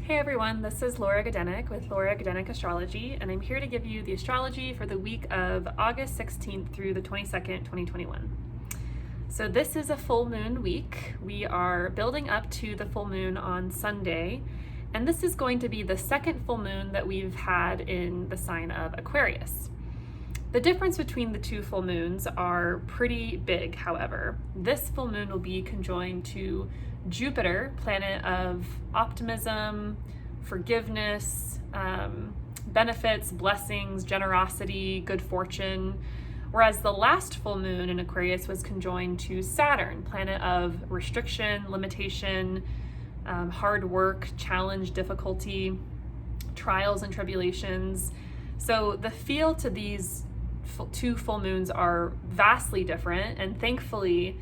Hey everyone, this is Laura Gadenik with Laura Gadenik Astrology, and I'm here to give you the astrology for the week of August 16th through the 22nd, 2021. So this is a full moon week. We are building up to the full moon on Sunday, and this is going to be the second full moon that we've had in the sign of Aquarius. The difference between the two full moons are pretty big, however. This full moon will be conjoined to Jupiter, planet of optimism, forgiveness, benefits, blessings, generosity, good fortune, whereas the last full moon in Aquarius was conjoined to Saturn, planet of restriction, limitation, hard work, challenge, difficulty, trials and tribulations. So the feel to these two full moons are vastly different, and thankfully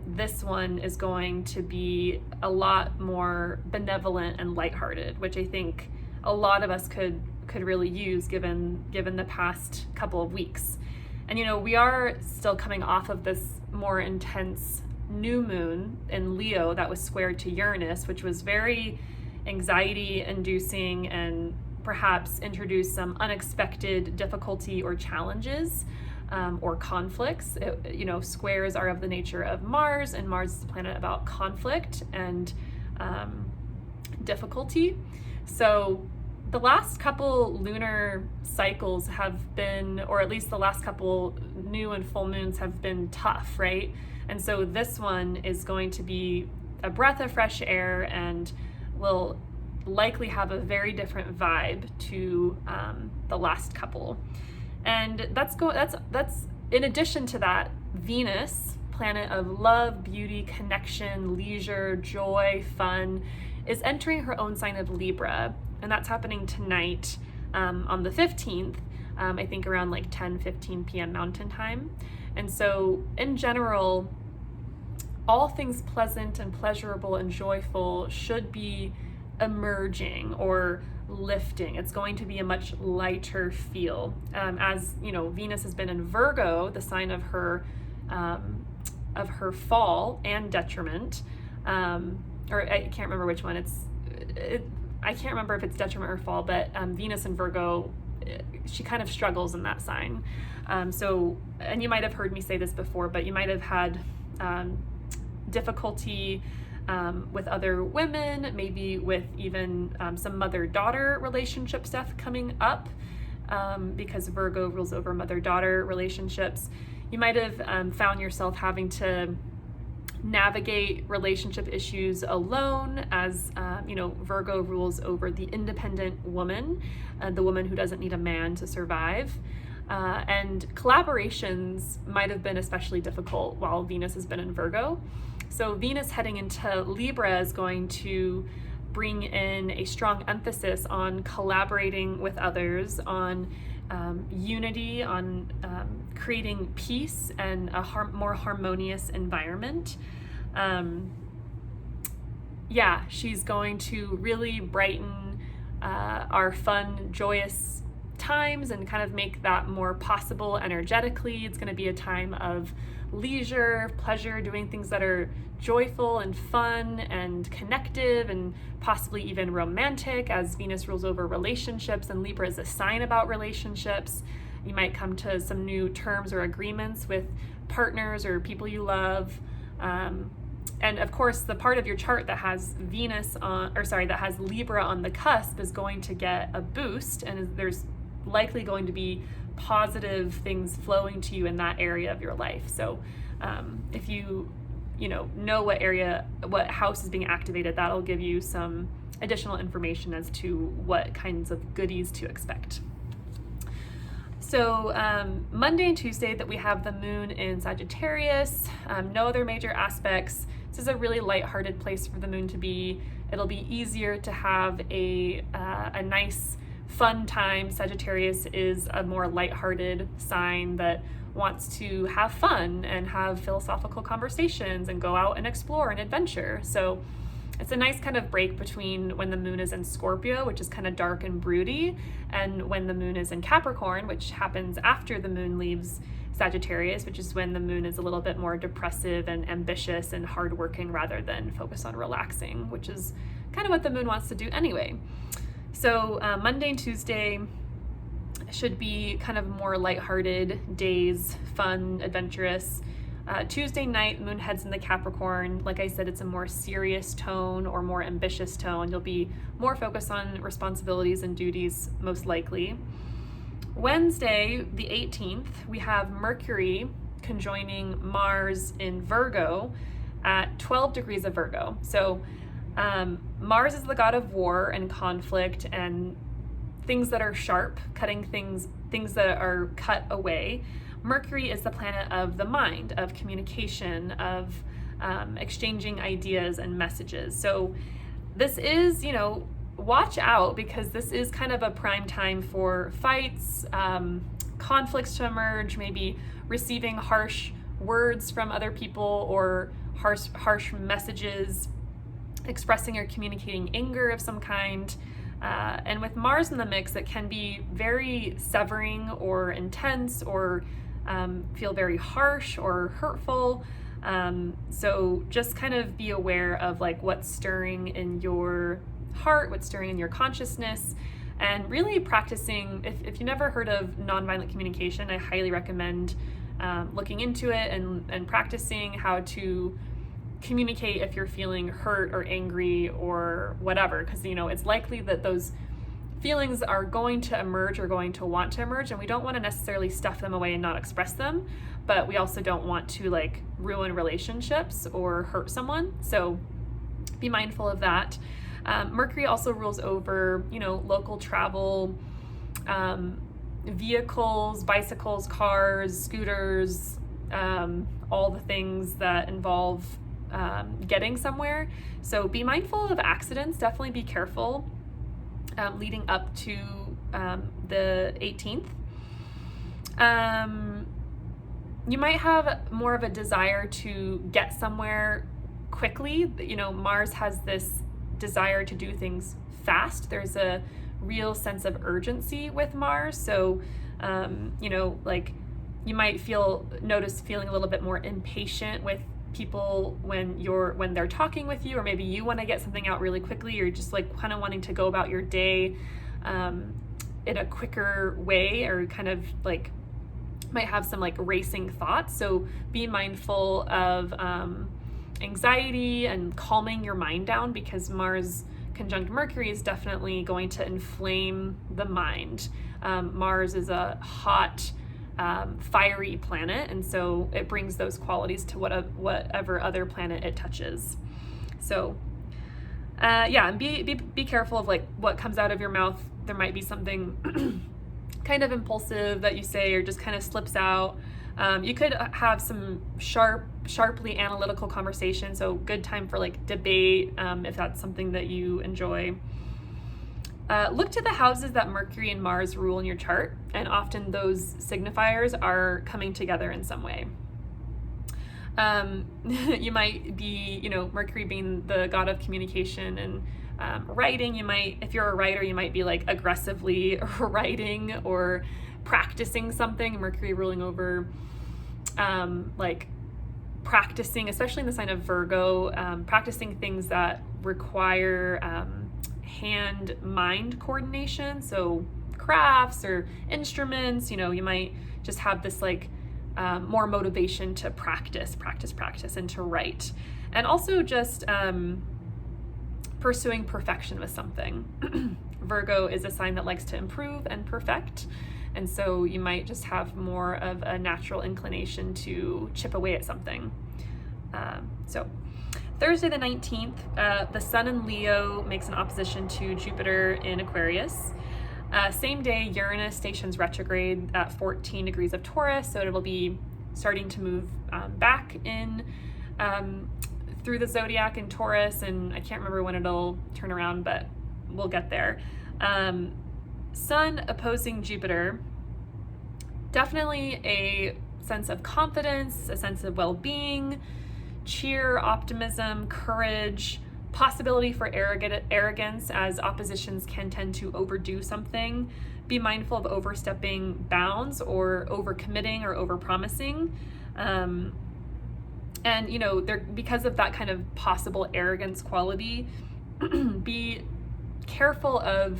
this one is going to be a lot more benevolent and lighthearted, which I think a lot of us could really use given the past couple of weeks. And we are still coming off of this more intense new moon in Leo that was squared to Uranus, which was very anxiety inducing and perhaps introduced some unexpected difficulty or challenges. Or conflicts. Squares are of the nature of Mars, and Mars is the planet about conflict and difficulty. So the last couple lunar cycles have been, or at least the last couple new and full moons have been tough, right? And so this one is going to be a breath of fresh air and will likely have a very different vibe to the last couple. And that's in addition to that, Venus, planet of love, beauty, connection, leisure, joy, fun, is entering her own sign of Libra, and that's happening tonight on the 15th, I think around like 10:15 p.m. Mountain Time. And so in general, all things pleasant and pleasurable and joyful should be emerging or lifting. It's going to be a much lighter feel. As Venus has been in Virgo, the sign of her fall and detriment, or I can't remember which one. I can't remember if it's detriment or fall, but Venus in Virgo, she kind of struggles in that sign. And you might have heard me say this before, but you might have had difficulty with other women, maybe with even some mother-daughter relationship stuff coming up, because Virgo rules over mother-daughter relationships. You might have found yourself having to navigate relationship issues alone, as Virgo rules over the independent woman, the woman who doesn't need a man to survive. And collaborations might have been especially difficult while Venus has been in Virgo. So Venus heading into Libra is going to bring in a strong emphasis on collaborating with others, on unity, on creating peace and a more harmonious environment. She's going to really brighten our fun, joyous times and kind of make that more possible energetically. It's going to be a time of leisure, pleasure, doing things that are joyful and fun and connective and possibly even romantic, as Venus rules over relationships and Libra is a sign about relationships. You might come to some new terms or agreements with partners or people you love. And of course, the part of your chart that has that has Libra on the cusp is going to get a boost, and there's likely going to be positive things flowing to you in that area of your life. So if you know what house is being activated, that'll give you some additional information as to what kinds of goodies to expect. So Monday and Tuesday that we have the moon in Sagittarius, no other major aspects. This is a really lighthearted place for the moon to be. It'll be easier to have a nice fun time. Sagittarius is a more lighthearted sign that wants to have fun and have philosophical conversations and go out and explore and adventure. So It's a nice kind of break between when the moon is in Scorpio, which is kind of dark and broody, and when the moon is in Capricorn, which happens after the moon leaves Sagittarius, which is when the moon is a little bit more depressive and ambitious and hardworking rather than focused on relaxing, which is kind of what the moon wants to do anyway. So Monday and Tuesday should be kind of more lighthearted days, fun, adventurous. Tuesday night, moon heads into Capricorn. Like I said, it's a more serious tone or more ambitious tone. You'll be more focused on responsibilities and duties, most likely. Wednesday, the 18th, we have Mercury conjoining Mars in Virgo at 12 degrees of Virgo. So Mars is the god of war and conflict and things that are sharp, cutting things that are cut away. Mercury is the planet of the mind, of communication, of exchanging ideas and messages. So this is, watch out, because this is kind of a prime time for fights, conflicts to emerge, maybe receiving harsh words from other people or harsh messages, expressing or communicating anger of some kind. And with Mars in the mix, it can be very severing or intense or feel very harsh or hurtful. So just kind of be aware of like what's stirring in your heart, what's stirring in your consciousness, and really practicing. If you never heard of nonviolent communication, I highly recommend looking into it and practicing how to communicate if you're feeling hurt or angry or whatever, because it's likely that those feelings are going to emerge or going to want to emerge, and we don't want to necessarily stuff them away and not express them, but we also don't want to like ruin relationships or hurt someone, so be mindful of that. Mercury also rules over local travel, vehicles, bicycles, cars, scooters, all the things that involve getting somewhere. So be mindful of accidents, definitely be careful leading up to the 18th. You might have more of a desire to get somewhere quickly. Mars has this desire to do things fast. There's a real sense of urgency with Mars. So, like you might notice feeling a little bit more impatient with people when they're talking with you, or maybe you want to get something out really quickly. You're just like kind of wanting to go about your day in a quicker way, or kind of like might have some like racing thoughts. So be mindful of anxiety and calming your mind down, because Mars conjunct Mercury is definitely going to inflame the mind. Mars is a hot, fiery planet, and so it brings those qualities to whatever other planet it touches. So and be careful of like what comes out of your mouth. There might be something kind of impulsive that you say, or just kind of slips out. You could have some sharply analytical conversation, so good time for like debate if that's something that you enjoy. Look to the houses that Mercury and Mars rule in your chart, and often those signifiers are coming together in some way. You might be, Mercury being the god of communication and writing. If you're a writer, you might be like aggressively writing or practicing something. Mercury ruling over like practicing, especially in the sign of Virgo, practicing things that require hand-mind coordination. So crafts or instruments, you might just have this like more motivation to practice and to write. And also just pursuing perfection with something. Virgo is a sign that likes to improve and perfect. And so you might just have more of a natural inclination to chip away at something. So Thursday the 19th, the Sun in Leo makes an opposition to Jupiter in Aquarius. Same day, Uranus stations retrograde at 14 degrees of Taurus, so it'll be starting to move back in through the zodiac in Taurus, and I can't remember when it'll turn around, but we'll get there. Sun opposing Jupiter, definitely a sense of confidence, a sense of well-being, cheer, optimism, courage, possibility for arrogance, as oppositions can tend to overdo something. Be mindful of overstepping bounds or overcommitting or overpromising. And because of that kind of possible arrogance quality, be careful of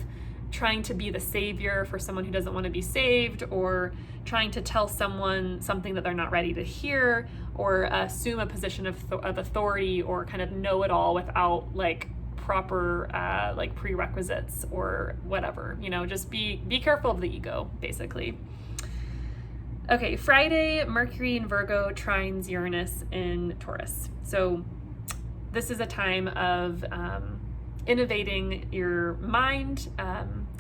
trying to be the savior for someone who doesn't want to be saved, or trying to tell someone something that they're not ready to hear, or assume a position of authority, or kind of know it all without like proper like prerequisites or whatever. Just be careful of the ego, basically. Okay, Friday, Mercury in Virgo trines Uranus in Taurus. So this is a time of innovating your mind.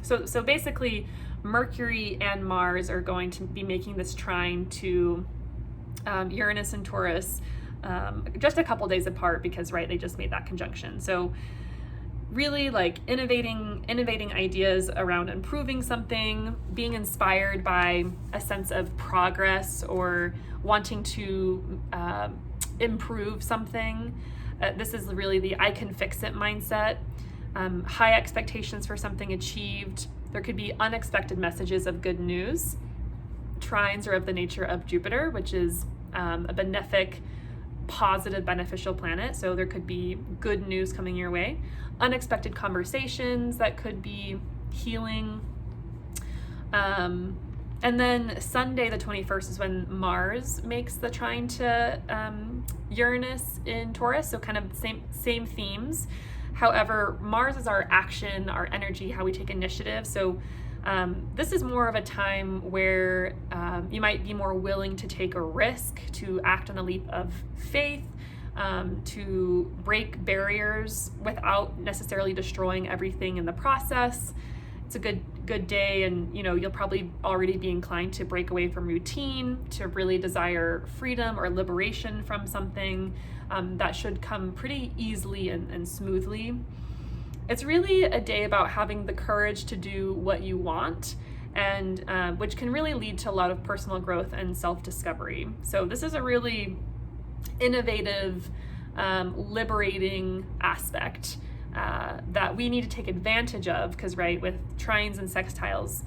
So basically, Mercury and Mars are going to be making this trine to Uranus and Taurus just a couple days apart, because they just made that conjunction. So really like innovating ideas around improving something, being inspired by a sense of progress or wanting to improve something. This is really the I can fix it mindset. High expectations for something achieved. There could be unexpected messages of good news. Trines are of the nature of Jupiter, which is a benefic, positive, beneficial planet. So there could be good news coming your way. Unexpected conversations that could be healing. And then Sunday, the 21st, is when Mars makes the trine to Uranus in Taurus. So kind of same themes. However, Mars is our action, our energy, how we take initiative. So this is more of a time where you might be more willing to take a risk, to act on a leap of faith, to break barriers without necessarily destroying everything in the process. It's a good day, and you'll probably already be inclined to break away from routine, to really desire freedom or liberation from something. That should come pretty easily and smoothly. It's really a day about having the courage to do what you want, and which can really lead to a lot of personal growth and self-discovery. So this is a really innovative, liberating aspect that we need to take advantage of, because with trines and sextiles,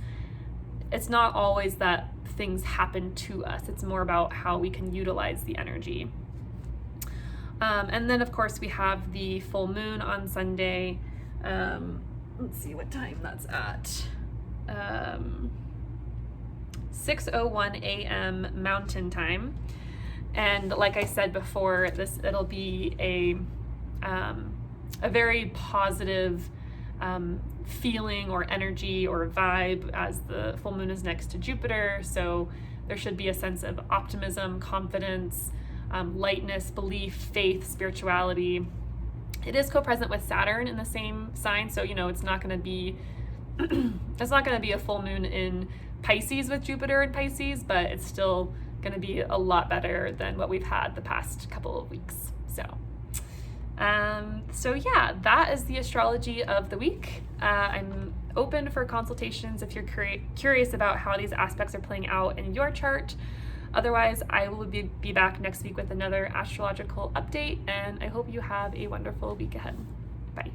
it's not always that things happen to us. It's more about how we can utilize the energy. And then of course we have the full moon on Sunday. Let's see what time that's at. 6:01 a.m. Mountain Time. And like I said before, it'll be a very positive feeling or energy or vibe, as the full moon is next to Jupiter. So there should be a sense of optimism, confidence, lightness, belief, faith, spirituality. It is co-present with Saturn in the same sign, so it's not going to be a full moon in Pisces with Jupiter in Pisces, but it's still going to be a lot better than what we've had the past couple of weeks. So yeah, that is the astrology of the week. I'm open for consultations if you're curious about how these aspects are playing out in your chart. Otherwise, I will be back next week with another astrological update, and I hope you have a wonderful week ahead. Bye.